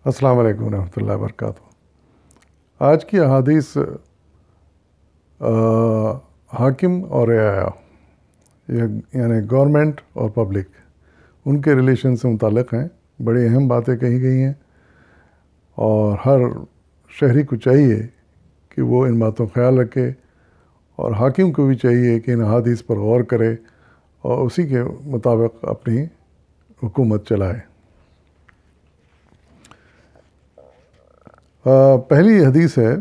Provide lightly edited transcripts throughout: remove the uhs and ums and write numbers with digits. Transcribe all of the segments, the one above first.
السلام علیکم ورحمۃ اللہ وبرکاتہ۔ آج کی احادیث حاکم اور رعایا یعنی گورنمنٹ اور پبلک ان کے ریلیشن سے متعلق ہیں۔ بڑی اہم باتیں کہی گئی ہیں اور ہر شہری کو چاہیے کہ وہ ان باتوں کا خیال رکھے، اور حاکم کو بھی چاہیے کہ ان احادیث پر غور کرے اور اسی کے مطابق اپنی حکومت چلائے۔ پہلی حدیث ہے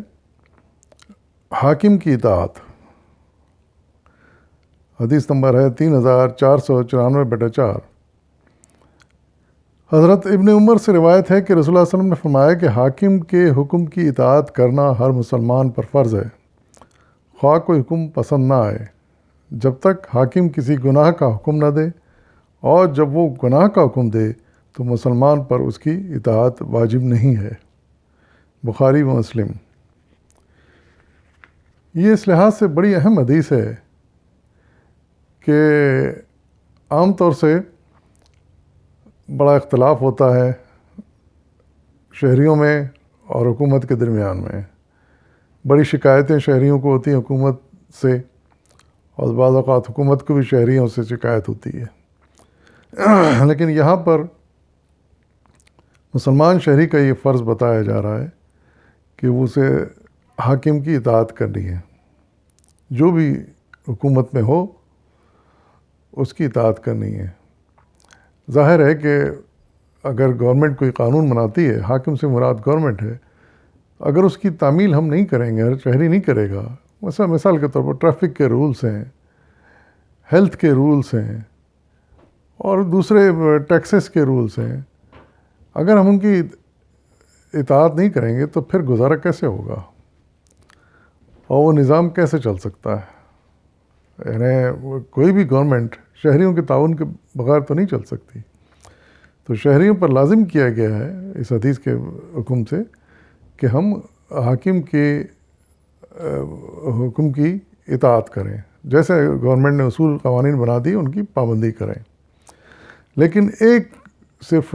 حاکم کی اطاعت۔ حدیث نمبر ہے 3494/4۔ حضرت ابن عمر سے روایت ہے کہ رسول اللہ صلی اللہ علیہ وسلم نے فرمایا کہ حاکم کے حکم کی اطاعت کرنا ہر مسلمان پر فرض ہے، خواہ کوئی حکم پسند نہ آئے، جب تک حاکم کسی گناہ کا حکم نہ دے، اور جب وہ گناہ کا حکم دے تو مسلمان پر اس کی اطاعت واجب نہیں ہے۔ بخاری و مسلم۔ یہ اس لحاظ سے بڑی اہم حدیث ہے کہ عام طور سے بڑا اختلاف ہوتا ہے شہریوں میں اور حکومت کے درمیان میں۔ بڑی شکایتیں شہریوں کو ہوتی ہیں حکومت سے، اور بعض اوقات حکومت کو بھی شہریوں سے شکایت ہوتی ہے، لیکن یہاں پر مسلمان شہری کا یہ فرض بتایا جا رہا ہے کہ اسے حاکم کی اطاعت کرنی ہے، جو بھی حکومت میں ہو اس کی اطاعت کرنی ہے۔ ظاہر ہے کہ اگر گورنمنٹ کوئی قانون بناتی ہے، حاکم سے مراد گورنمنٹ ہے، اگر اس کی تعمیل ہم نہیں کریں گے، ہر شہری نہیں کرے گا، مثال کے طور پر ٹریفک کے رولز ہیں، ہیلتھ کے رولز ہیں، اور دوسرے ٹیکسز کے رولز ہیں، اگر ہم ان کی اطاعت نہیں کریں گے تو پھر گزارا کیسے ہوگا اور وہ نظام کیسے چل سکتا ہے؟ یعنی کوئی بھی گورنمنٹ شہریوں کے تعاون کے بغیر تو نہیں چل سکتی۔ تو شہریوں پر لازم کیا گیا ہے اس حدیث کے حکم سے کہ ہم حاکم کے حکم کی اطاعت کریں، جیسے گورنمنٹ نے اصول قوانین بنا دی ان کی پابندی کریں۔ لیکن ایک صرف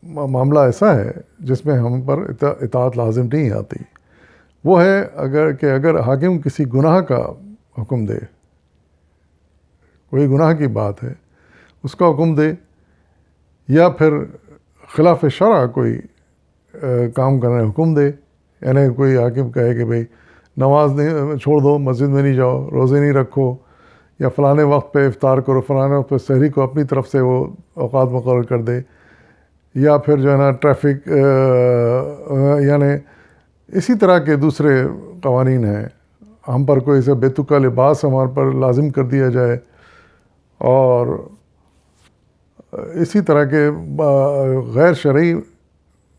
معاملہ ایسا ہے جس میں ہم پر اطاعت لازم نہیں آتی، وہ ہے اگر حاکم کسی گناہ کا حکم دے، کوئی گناہ کی بات ہے اس کا حکم دے، یا پھر خلاف شرع کوئی کام کرنے حکم دے، یعنی کوئی حاکم کہے کہ بھئی نماز نہیں چھوڑ دو، مسجد میں نہیں جاؤ، روزے نہیں رکھو، یا فلانے وقت پہ افطار کرو، فلانے وقت پہ سحری کو اپنی طرف سے وہ اوقات مقرر کر دے، یا پھر جو ہے نا ٹریفک یعنی اسی طرح کے دوسرے قوانین ہیں، ہم پر کوئی سے بے تکا لباس ہمارے پر لازم کر دیا جائے، اور اسی طرح کے غیر شرعی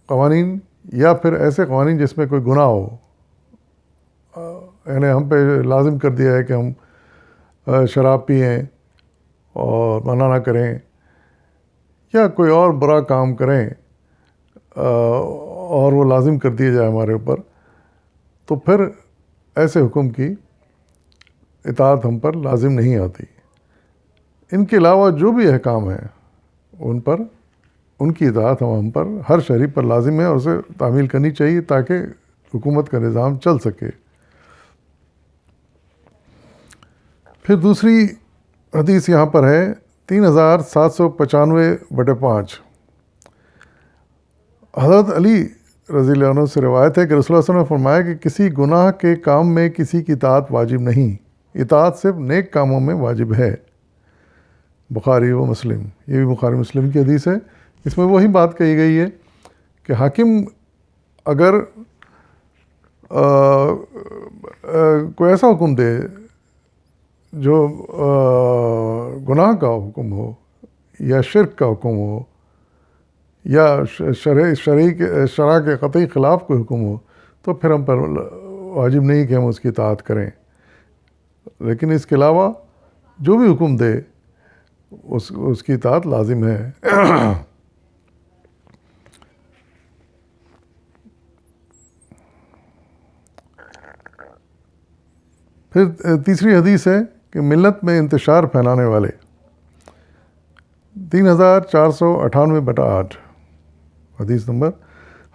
قوانین، یا پھر ایسے قوانین جس میں کوئی گناہ ہو، یعنی ہم پہ لازم کر دیا ہے کہ ہم شراب پئیں اور منع نہ کریں، یا کوئی اور برا کام کریں اور وہ لازم کر دیا جائے ہمارے اوپر، تو پھر ایسے حکم کی اطاعت ہم پر لازم نہیں آتی۔ ان کے علاوہ جو بھی احکام ہیں ان کی اطاعت ہم پر ہر شہری پر لازم ہے، اور اسے تعمیل کرنی چاہیے تاکہ حکومت کا نظام چل سکے۔ پھر دوسری حدیث یہاں پر ہے 3795/5۔ حضرت علی رضی اللہ عنہ سے روایت ہے کہ رسول اللہ صلی اللہ علیہ وسلم نے فرمایا کہ کسی گناہ کے کام میں کسی کی اطاعت واجب نہیں، اطاعت صرف نیک کاموں میں واجب ہے۔ بخاری و مسلم۔ یہ بھی بخاری مسلم کی حدیث ہے۔ اس میں وہی بات کہی گئی ہے کہ حاکم اگر کوئی ایسا حکم دے جو گناہ کا حکم ہو، یا شرک کا حکم ہو، یا شرع کے قطعی خلاف کوئی حکم ہو، تو پھر ہم پر واجب نہیں کہ ہم اس کی اطاعت کریں، لیکن اس کے علاوہ جو بھی حکم دے اس کی اطاعت لازم ہے۔ پھر تیسری حدیث ہے کہ ملت میں انتشار پھیلانے والے 3498/8۔ حدیث نمبر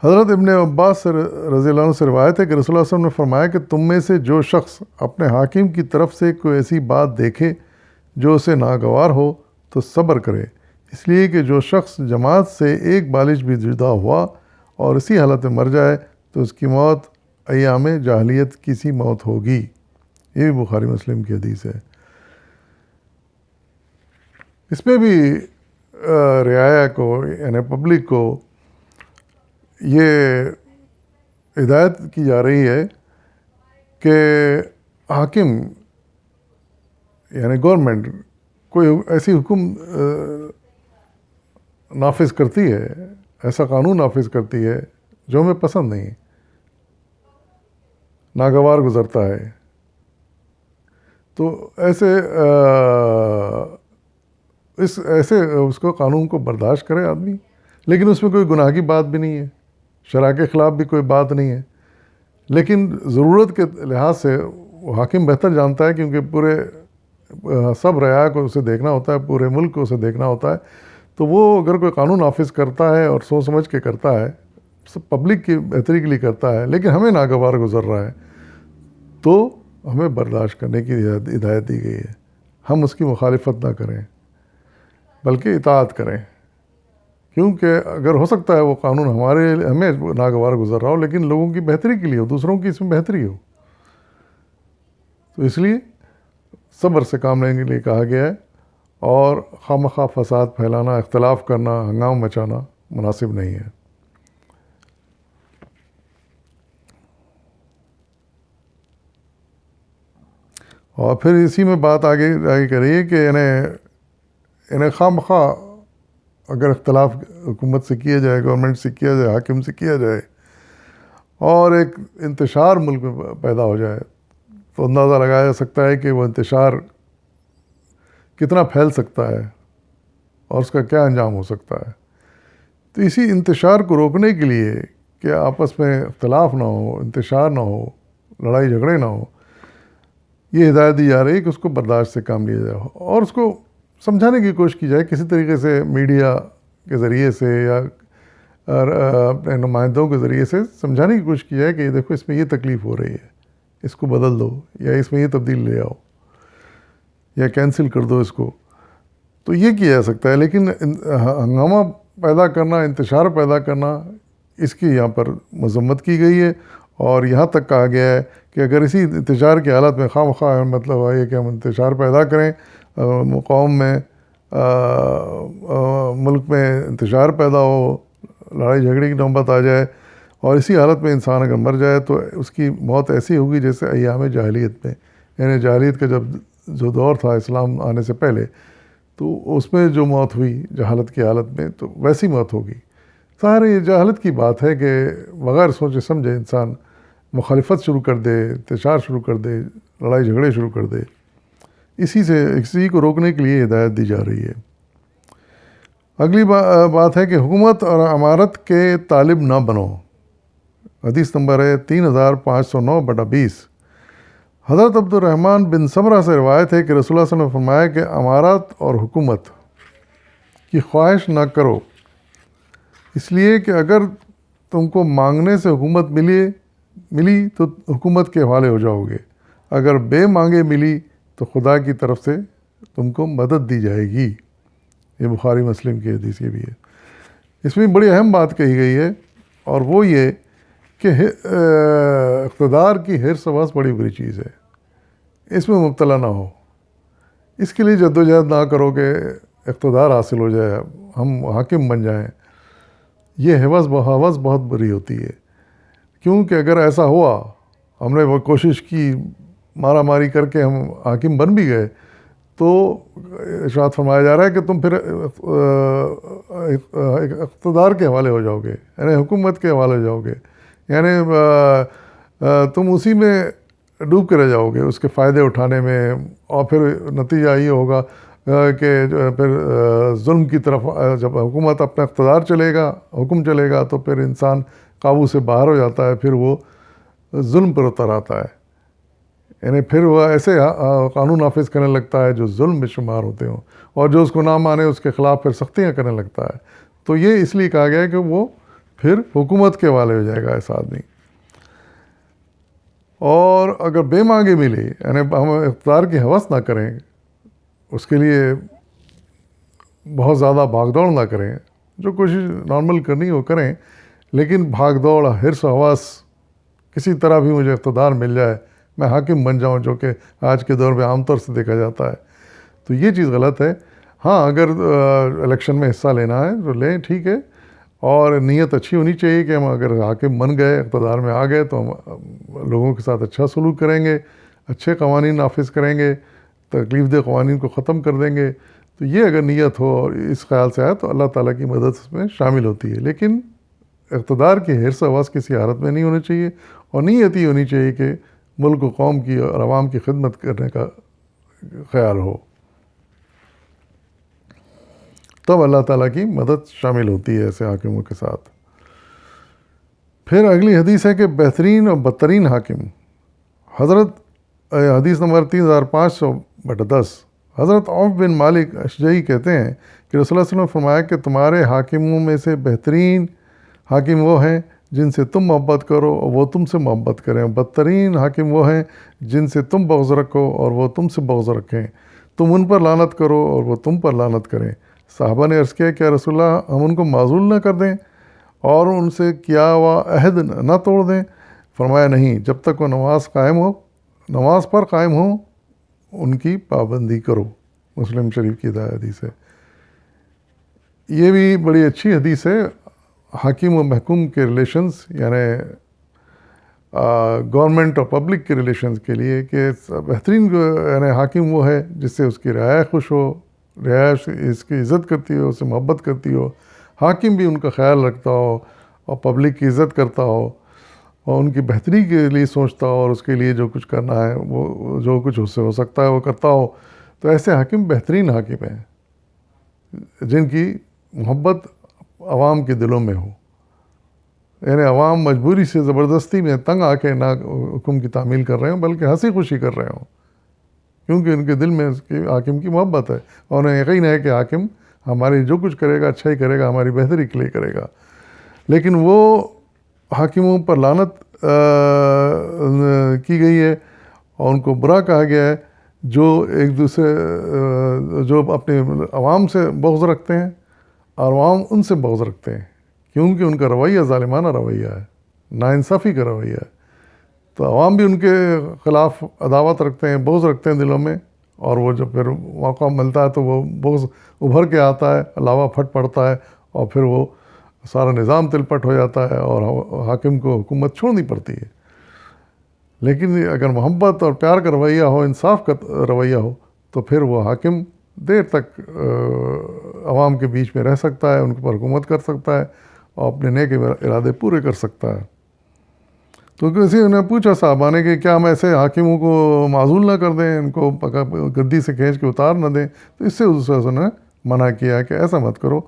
حضرت ابن عباس سے رضی اللہ عنہ سے روایت ہے کہ رسول اللہ صلی اللہ علیہ وسلم نے فرمایا کہ تم میں سے جو شخص اپنے حاکم کی طرف سے کوئی ایسی بات دیکھے جو اسے ناگوار ہو تو صبر کرے، اس لیے کہ جو شخص جماعت سے ایک بالش بھی جدا ہوا اور اسی حالت میں مر جائے تو اس کی موت ایام جاہلیت کی سی موت ہوگی۔ یہ بھی بخاری مسلم کی حدیث ہے۔ اس میں بھی رعایا کو یعنی پبلک کو یہ ہدایت کی جا رہی ہے کہ حاکم یعنی گورنمنٹ کوئی ایسی حکم نافذ کرتی ہے، ایسا قانون نافذ کرتی ہے جو ہمیں پسند نہیں، ناگوار گزرتا ہے، تو ایسے اس کو قانون کو برداشت کرے آدمی، لیکن اس میں کوئی گناہ کی بات بھی نہیں ہے، شرع کے خلاف بھی کوئی بات نہیں ہے، لیکن ضرورت کے لحاظ سے وہ حاکم بہتر جانتا ہے، کیونکہ پورے سب رعایا کو اسے دیکھنا ہوتا ہے، پورے ملک کو اسے دیکھنا ہوتا ہے، تو وہ اگر کوئی قانون نافذ کرتا ہے اور سوچ سمجھ کے کرتا ہے، سب پبلک کی بہتری کے لیے کرتا ہے، لیکن ہمیں ناگوار گزر رہا ہے، تو ہمیں برداشت کرنے کی ہدایت دی گئی ہے۔ ہم اس کی مخالفت نہ کریں بلکہ اطاعت کریں، کیونکہ اگر ہو سکتا ہے وہ قانون ہمیں ناگوار گزر رہا ہو، لیکن لوگوں کی بہتری کے لیے ہو، دوسروں کی اس میں بہتری ہو، تو اس لیے صبر سے کام لینے کے لیے کہا گیا ہے، اور خواہ فساد پھیلانا، اختلاف کرنا، ہنگامہ مچانا مناسب نہیں ہے۔ اور پھر اسی میں بات آگے کر رہی ہے کہ انہیں خواہ اگر اختلاف حکومت سے کیا جائے، گورنمنٹ سے کیا جائے، حاکم سے کیا جائے، اور ایک انتشار ملک میں پیدا ہو جائے، تو اندازہ لگایا جا سکتا ہے کہ وہ انتشار کتنا پھیل سکتا ہے اور اس کا کیا انجام ہو سکتا ہے۔ تو اسی انتشار کو روکنے کے لیے کہ آپس میں اختلاف نہ ہو، انتشار نہ ہو، لڑائی جھگڑے نہ ہو، یہ ہدایت دی جا رہی ہے کہ اس کو برداشت سے کام لیا جائے، اور اس کو سمجھانے کی کوشش کی جائے کسی طریقے سے، میڈیا کے ذریعے سے یا اپنے نمائندوں کے ذریعے سے سمجھانے کی کوشش کی جائے کہ دیکھو اس میں یہ تکلیف ہو رہی ہے، اس کو بدل دو، یا اس میں یہ تبدیل لے آؤ، یا کینسل کر دو اس کو، تو یہ کیا جا سکتا ہے۔ لیکن ہنگامہ پیدا کرنا، انتشار پیدا کرنا، اس کی یہاں پر مذمت کی گئی ہے، اور یہاں تک کہا گیا ہے کہ اگر اسی انتشار کی حالت میں خواہ مطلب ہے کہ ہم انتشار پیدا کریں، قوم میں، ملک میں انتشار پیدا ہو، لڑائی جھگڑے کی نوبت آ جائے، اور اسی حالت میں انسان اگر مر جائے تو اس کی موت ایسی ہوگی جیسے ایام جاہلیت میں، یعنی جاہلیت کا جو دور تھا اسلام آنے سے پہلے، تو اس میں جو موت ہوئی جہالت کی حالت میں، تو ویسی موت ہوگی۔ ظاہر یہ جہالت کی بات ہے کہ بغیر سوچے سمجھے انسان مخالفت شروع کر دے، انتشار شروع کر دے، لڑائی جھگڑے شروع کر دے، اسی کو روکنے کے لیے ہدایت دی جا رہی ہے۔ اگلی بات ہے کہ حکومت اور امارت کے طالب نہ بنو۔ حدیث نمبر ہے 3509/20۔ حضرت عبد الرحمن بن سمرہ سے روایت ہے کہ رسول اللہ صلی اللہ علیہ وسلم نے فرمایا کہ امارات اور حکومت کی خواہش نہ کرو، اس لیے کہ اگر تم کو مانگنے سے حکومت ملی تو حکومت کے حوالے ہو جاؤ گے، اگر بے مانگے ملی تو خدا کی طرف سے تم کو مدد دی جائے گی۔ یہ بخاری مسلم کی حدیث بھی ہے۔ اس میں بڑی اہم بات کہی گئی ہے، اور وہ یہ کہ اقتدار کی حرص و حوث بڑی بری چیز ہے، اس میں مبتلا نہ ہو، اس کے لیے جدوجہد نہ کرو کہ اقتدار حاصل ہو جائے، ہم حاکم بن جائیں۔ یہ حوث بہت بری ہوتی ہے، کیونکہ اگر ایسا ہوا، ہم نے وہ کوشش کی، مارا ماری کر کے ہم حاکم بن بھی گئے، تو ارشاد فرمایا جا رہا ہے کہ تم پھر اقتدار کے حوالے ہو جاؤ گے، یعنی حکومت کے حوالے ہو جاؤ گے، یعنی تم اسی میں ڈوب کے رہ جاؤ گے، اس کے فائدے اٹھانے میں، اور پھر نتیجہ یہ ہوگا کہ پھر ظلم کی طرف، جب حکومت اپنا اقتدار حکم چلے گا تو پھر انسان قابو سے باہر ہو جاتا ہے، پھر وہ ظلم پر اتر آتا ہے، یعنی پھر وہ ایسے قانون نافذ کرنے لگتا ہے جو ظلم میں شمار ہوتے ہوں، اور جو اس کو نہ مانے اس کے خلاف پھر سختیاں کرنے لگتا ہے۔ تو یہ اس لیے کہا گیا ہے کہ وہ پھر حکومت کے والے ہو جائے گا ایسا آدمی. اور اگر بے مانگے ملے یعنی ہم اقتدار کی ہوس نہ کریں, اس کے لیے بہت زیادہ بھاگ دوڑ نہ کریں, جو کوشش نارمل کرنی وہ کریں, لیکن بھاگ دوڑ حرص و ہوس کسی طرح بھی مجھے اقتدار مل جائے میں حاکم بن جاؤں, جو کہ آج کے دور میں عام طور سے دیکھا جاتا ہے, تو یہ چیز غلط ہے. ہاں اگر الیکشن میں حصہ لینا ہے تو لیں, ٹھیک ہے, اور نیت اچھی ہونی چاہیے کہ ہم اگر حاکم بن گئے, اقتدار میں آ گئے, تو ہم لوگوں کے ساتھ اچھا سلوک کریں گے, اچھے قوانین نافذ کریں گے, تکلیف دہ قوانین کو ختم کر دیں گے. تو یہ اگر نیت ہو اور اس خیال سے آئے تو اللہ تعالیٰ کی مدد اس میں شامل ہوتی ہے. لیکن اقتدار کی حرص و ہوس کسی حالت میں نہیں ہونا چاہیے, اور نیت ہی ہونی چاہیے کہ ملک و قوم کی اور عوام کی خدمت کرنے کا خیال ہو, تب اللہ تعالیٰ کی مدد شامل ہوتی ہے ایسے حاکموں کے ساتھ. پھر اگلی حدیث ہے کہ بہترین اور بدترین حاکم. حدیث نمبر 3500/10 حضرت عوف بن مالک اشجعی کہتے ہیں کہ رسول اللہ صلی اللہ علیہ وسلم نے فرمایا کہ تمہارے حاکموں میں سے بہترین حاکم وہ ہیں جن سے تم محبت کرو اور وہ تم سے محبت کریں, اور بدترین حاکم وہ ہیں جن سے تم بغض رکھو اور وہ تم سے بغض رکھیں. تم ان پر لعنت کرو اور وہ تم پر لعنت کریں. صحابہ نے عرض کیا کہ یا رسول اللہ ہم ان کو معزول نہ کر دیں اور ان سے کیا ہوا عہد نہ توڑ دیں؟ فرمایا نہیں, جب تک وہ نماز پر قائم ہو ان کی پابندی کرو. مسلم شریف کی حدیث ہے. یہ بھی بڑی اچھی حدیث ہے حاکم و محکوم کے ریلیشنز, یعنی گورنمنٹ اور پبلک کے ریلیشنز کے لیے, کہ بہترین یعنی حاکم وہ ہے جس سے اس کی رعایا خوش ہو, رعایا اس کی عزت کرتی ہو, اس سے محبت کرتی ہو, حاکم بھی ان کا خیال رکھتا ہو اور پبلک کی عزت کرتا ہو اور ان کی بہتری کے لیے سوچتا ہو, اور اس کے لیے جو کچھ کرنا ہے وہ جو کچھ اس سے ہو سکتا ہے وہ کرتا ہو. تو ایسے حاکم بہترین حاکم ہیں جن کی محبت عوام کے دلوں میں ہو, یعنی عوام مجبوری سے زبردستی میں تنگ آ کے نہ حکم کی تعمیل کر رہے ہوں بلکہ ہنسی خوشی کر رہے ہوں, کیونکہ ان کے دل میں اس کی حاکم کی محبت ہے اور انہیں یقین ہے کہ حاکم ہماری جو کچھ کرے گا اچھا ہی کرے گا, ہماری بہتری کے لیے کرے گا. لیکن وہ حاکموں پر لعنت کی گئی ہے اور ان کو برا کہا گیا ہے جو ایک دوسرے جو اپنے عوام سے بغض رکھتے ہیں اور عوام ان سے بغض رکھتے ہیں, کیونکہ ان کا رویہ ظالمانہ رویہ ہے, ناانصافی کا رویہ ہے. تو عوام بھی ان کے خلاف عداوت رکھتے ہیں, بغض رکھتے ہیں دلوں میں, اور وہ جب پھر موقع ملتا ہے تو وہ بغض ابھر کے آتا ہے, لاوا پھٹ پڑتا ہے, اور پھر وہ سارا نظام تلپٹ ہو جاتا ہے اور حاکم کو حکومت چھوڑنی پڑتی ہے. لیکن اگر محبت اور پیار کا رویہ ہو, انصاف کا رویہ ہو, تو پھر وہ حاکم دیر تک عوام کے بیچ میں رہ سکتا ہے, ان کے پر حکومت کر سکتا ہے اور اپنے نیک ارادے پورے کر سکتا ہے. تو کسی نے پوچھا صحابہ نے کہ کیا ہم ایسے حاکموں کو معزول نہ کر دیں, ان کو گدی سے کھینچ کے اتار نہ دیں؟ تو اس سے حضور صلی اللہ علیہ وسلم نے منع کیا کہ ایسا مت کرو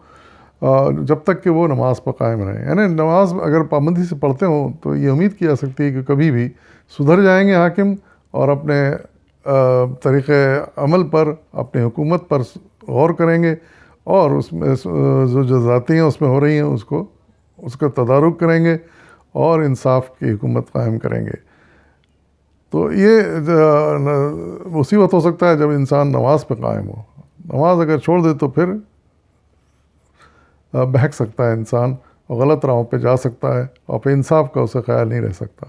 جب تک کہ وہ نماز پر قائم رہیں. یعنی نماز اگر پابندی سے پڑھتے ہوں تو یہ امید کی جا سکتی ہے کہ کبھی بھی سدھر جائیں گے حاکم اور اپنے طریقۂ عمل پر, اپنی حکومت پر غور کریں گے, اور اس میں جو ذاتیں اس میں ہو رہی ہیں اس کا تدارک کریں گے اور انصاف کی حکومت قائم کریں گے. تو یہ مصیبت ہو سکتا ہے جب انسان نماز پہ قائم ہو. نماز اگر چھوڑ دے تو پھر بہک سکتا ہے انسان اور غلط راہوں پہ جا سکتا ہے, اور پھر انصاف کا اسے خیال نہیں رہ سکتا.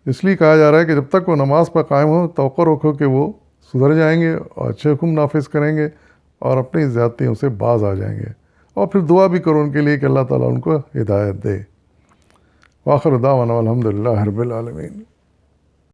اس لیے کہا جا رہا ہے کہ جب تک وہ نماز پر قائم ہو توقع رکھو کہ وہ سدھر جائیں گے اور اچھے حکم نافذ کریں گے اور اپنی زیادتیوں سے باز آ جائیں گے. اور پھر دعا بھی کرو ان کے لیے کہ اللہ تعالیٰ ان کو ہدایت دے. وآخر دعوانا الحمد للہ رب العالمین.